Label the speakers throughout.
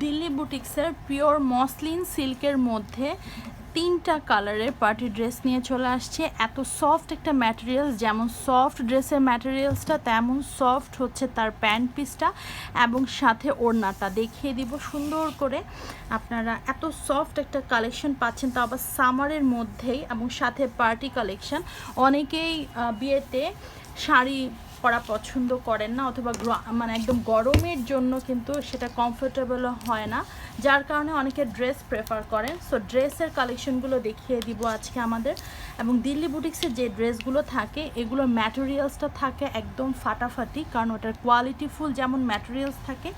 Speaker 1: দিল্লি বুটিক্সের pure muslin সিল্কের মধ্যে 3টা কালারের পার্টি ড্রেস নিয়ে চলে আসছে। এত সফট একটা ম্যাটেরিয়ালস, যেমন সফট ড্রেসের ম্যাটেরিয়ালসটা তেমন সফট হচ্ছে তার প্যান্ট পিসটা এবং সাথে ওড়নাটা দেখিয়ে দিব সুন্দর করে। আপনারা এত সফট একটা কালেকশন পাচ্ছেন, তা আবার সামারের মধ্যেই, এবং সাথে পার্টি কালেকশন। অনেকেই বিয়েতে শাড়ি পরা পছন্দ করেন না, অথবা মানে একদম গরমের জন্য কিন্তু সেটা কমফোর্টেবলও হয় না, যার কারণে অনেকে ড্রেস প্রেফার করেন। সো ড্রেসের কালেকশনগুলো দেখিয়ে দিব আজকে আমাদের। এবং দিল্লি বুটিক্সের যে ড্রেসগুলো থাকে এগুলোর ম্যাটেরিয়ালসটা থাকে একদম ফাটাফাটি, কারণ ওটার কোয়ালিটিফুল যেমন ম্যাটেরিয়ালস থাকে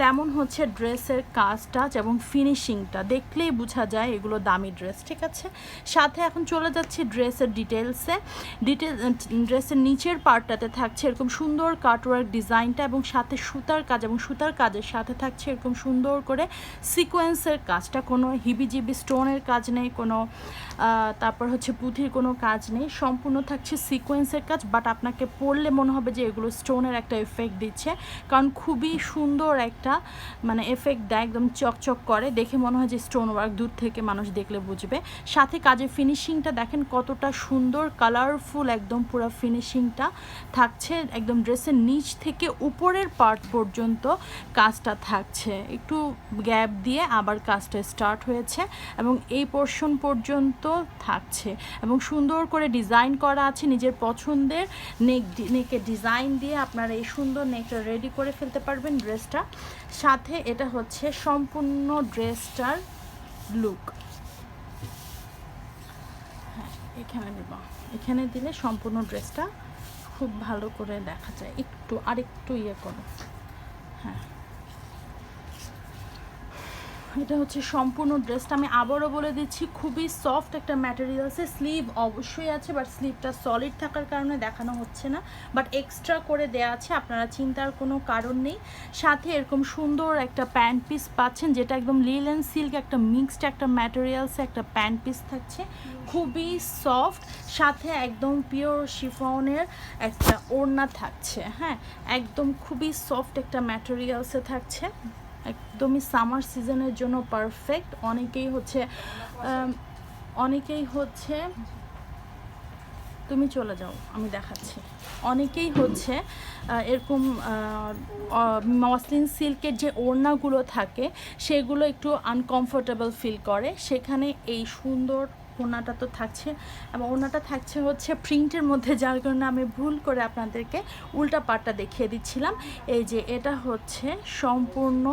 Speaker 1: তেমন হচ্ছে ড্রেসের কাজটা এবং ফিনিশিংটা দেখলেই বোঝা যায় এগুলো দামি ড্রেস। ঠিক আছে, সাথে এখন চলে যাচ্ছি ড্রেসের ডিটেলসে। ড্রেসের নিচের পার্টটাতে থাকছে এরকম সুন্দর কাটওয়ার্ক ডিজাইনটা, এবং সাথে সুতার কাজ, এবং সুতার কাজের সাথে থাকছে এরকম সুন্দর করে সিকোয়েন্সের কাজটা। কোনো হিবিজিবি স্টোনের কাজ নেই, কোনো তারপর হচ্ছে পুঁথির কোনো কাজ নেই, সম্পূর্ণ থাকছে সিকোয়েন্সের কাজ। বাট আপনাকে পরলে মনে হবে যে এগুলো স্টোনের একটা এফেক্ট দিচ্ছে, কারণ খুবই সুন্দর একটা মানে এফেক্ট দেয়, একদম চকচক করে, দেখে মনে হয় যে স্টোন ওয়ার্ক, দূর থেকে মানুষ দেখলে বুঝবে। সাথে কাজের ফিনিশিংটা দেখেন কতটা সুন্দর, কালারফুল একদম পুরো ফিনিশিংটা থাকছে। একদম ড্রেসের নিচ থেকে উপরের পার্ট পর্যন্ত কাজটা থাকছে, একটু গ্যাপ দিয়ে আবার কাজটা স্টার্ট হয়েছে এবং এই পোর্শন পর্যন্ত থাকছে, এবং সুন্দর করে ডিজাইন করা আছে নিজের পছন্দের নেকে ডিজাইন দিয়ে আপনারা এই সুন্দর নেকটা রেডি করে ফেলতে পারবেন ড্রেসটা। সাথে এটা হচ্ছে সম্পূর্ণ ড্রেসটার লুক। হ্যাঁ, এখানে দেব, এখানে দিলে সম্পূর্ণ ড্রেসটা খুব ভালো করে দেখা যায়। একটু আরেকটু ইয়ে করো। হ্যাঁ, এটা হচ্ছে সম্পূর্ণ ড্রেসটা। আমি আবারও বলে দিচ্ছি খুবই সফট একটা ম্যাটেরিয়ালসে। স্লিভ অবশ্যই আছে, বাট স্লিভটা সলিড থাকার কারণে দেখানো হচ্ছে না, বাট এক্সট্রা করে দেয়া আছে, আপনারা চিন্তার কোনো কারণ নেই। সাথে এরকম সুন্দর একটা প্যান্ট পিস পাচ্ছেন, যেটা একদম লিলেন সিল্ক একটা মিক্সড একটা ম্যাটেরিয়ালসে একটা প্যান্ট পিস থাকছে, খুবই সফট। সাথে একদম পিওর শিফনের একটা ওড়না থাকছে। হ্যাঁ, একদম খুবই সফট একটা ম্যাটেরিয়ালসে থাকছে, একদমই সামার সিজনের জন্য পারফেক্ট। অনেকেই হচ্ছে তুমি চলে যাও, আমি দেখাচ্ছি। অনেকেই হচ্ছে এরকম মসলিন সিল্কের যে ওড়নাগুলো থাকে সেগুলো একটু আনকমফোর্টেবল ফিল করে, সেখানে এই সুন্দর ওড়নাটা তো থাকছে, এবং ওড়নাটা থাকছে হচ্ছে প্রিন্টের মধ্যে, যার কারণে আমি ভুল করে আপনাদেরকে উল্টা পাটটা দেখিয়ে দিচ্ছিলাম। এই যে এটা হচ্ছে সম্পূর্ণ